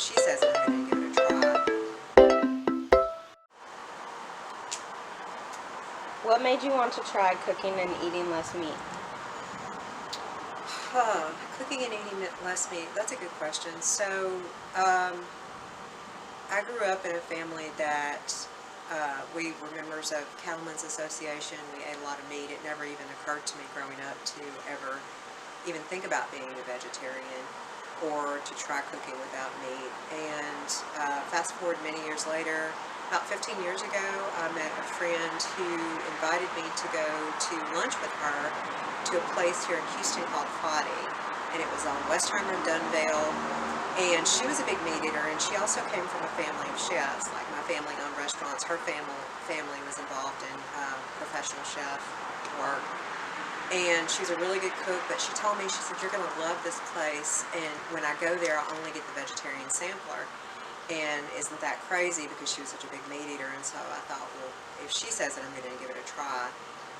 she says it, I'm going to give it a try. What made you want to try cooking and eating less meat? Cooking and eating less meat, that's a good question. So, I grew up in a family that we were members of Cattlemen's Association. We ate a lot of meat. It never even occurred to me growing up to ever even think about being a vegetarian or to try cooking without meat. And fast forward many years later, about 15 years ago, I met a friend who invited me to go to lunch with her to a place here in Houston called Foddy. And it was on West Harmon, Dunvale. And she was a big meat eater, and she also came from a family of chefs. Like my family owned restaurants. Her family was involved in professional chef work. And she's a really good cook, but she told me, she said, you're going to love this place, and when I go there, I'll only get the vegetarian sampler. And isn't that crazy, because she was such a big meat eater? And so I thought, well, if she says it, I'm going to give it a try.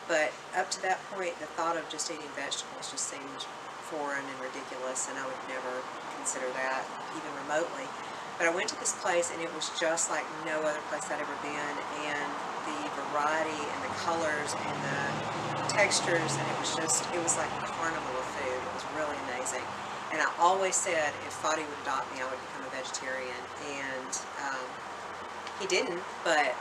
But up to that point, the thought of just eating vegetables just seemed foreign and ridiculous, and I would never consider that even remotely. But I went to this place, and it was just like no other place I'd ever been, and the variety and the colors and the textures, and it was like a carnival of food. It was really amazing. And I always said if Foddy would adopt me, I would become a vegetarian, and he didn't, but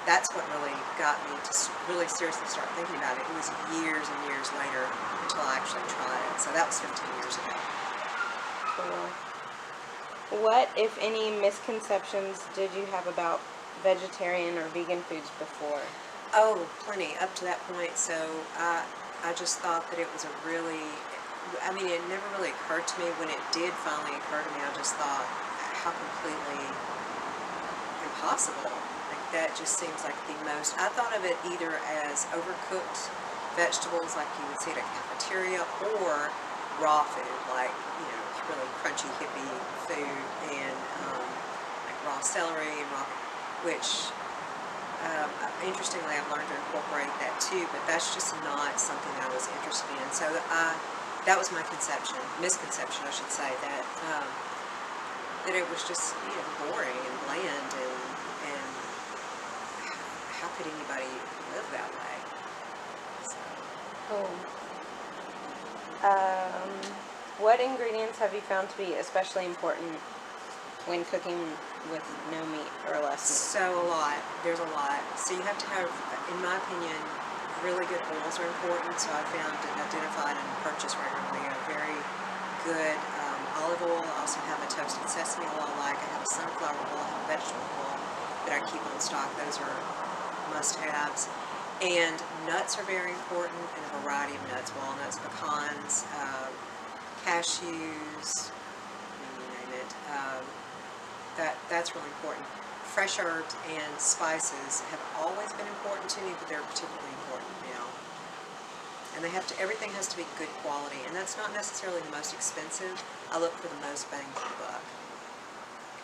that's what really got me to really seriously start thinking about it. It was years and years later until I actually tried it. So that was 15 years ago. Cool. What, if any, misconceptions did you have about vegetarian or vegan foods before? Oh, plenty, up to that point. So I just thought that it was a really, I mean, it never really occurred to me. When it did finally occur to me, I just thought, how completely impossible. Like, that just seems like the most, I thought of it either as overcooked vegetables like you would see at a cafeteria, or raw food, like, you know, really crunchy hippie food, and like raw celery and raw, which interestingly I've learned to incorporate that too, but that's just not something that I was interested in. So that was my misconception I should say, that that it was just, you know, boring and bland, and how could anybody live that way? So. Cool. What ingredients have you found to be especially important when cooking with no meat or less meat? So a lot. There's a lot. So you have to have, in my opinion, really good oils are important. So I found and identified and purchased regularly a very good olive oil. I also have a toasted sesame oil I like. I have a sunflower oil. I have a vegetable oil that I keep on stock. Those are must-haves. And nuts are very important, and a variety of nuts, walnuts, pecans, cashews, you name it. That's really important. Fresh herbs and spices have always been important to me, but they're particularly important now. And everything has to be good quality, and that's not necessarily the most expensive. I look for the most bang for the buck.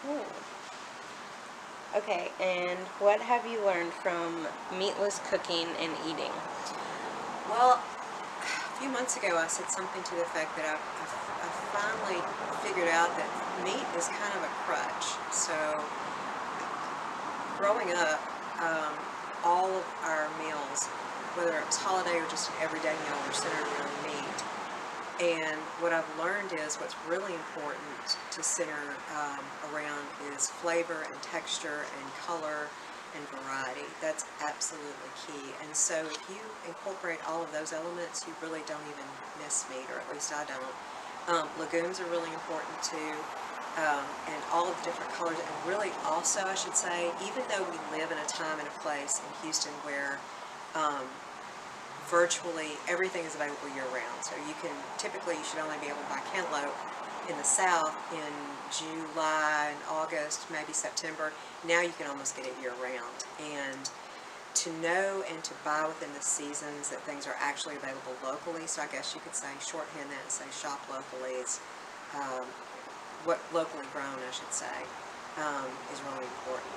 Cool. Okay, and what have you learned from meatless cooking and eating? Well, a few months ago I said something to the effect that I finally figured out that meat is kind of a crutch. So growing up, all of our meals, whether it was holiday or just an everyday meal, were centered around meat. And what I've learned is what's really important to center around is flavor and texture and color and variety. That's absolutely key. And so if you incorporate all of those elements, you really don't even miss meat, or at least I don't. Legumes are really important too, and all of the different colors. And really also, I should say, even though we live in a time and a place in Houston where virtually everything is available year-round. So you should only be able to buy cantaloupe in the South in July and August, maybe September. Now you can almost get it year-round. And to know and to buy within the seasons that things are actually available locally, so I guess you could say, shorthand that and say shop locally, is what locally grown, I should say, is really important.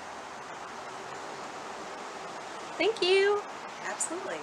Thank you. Absolutely.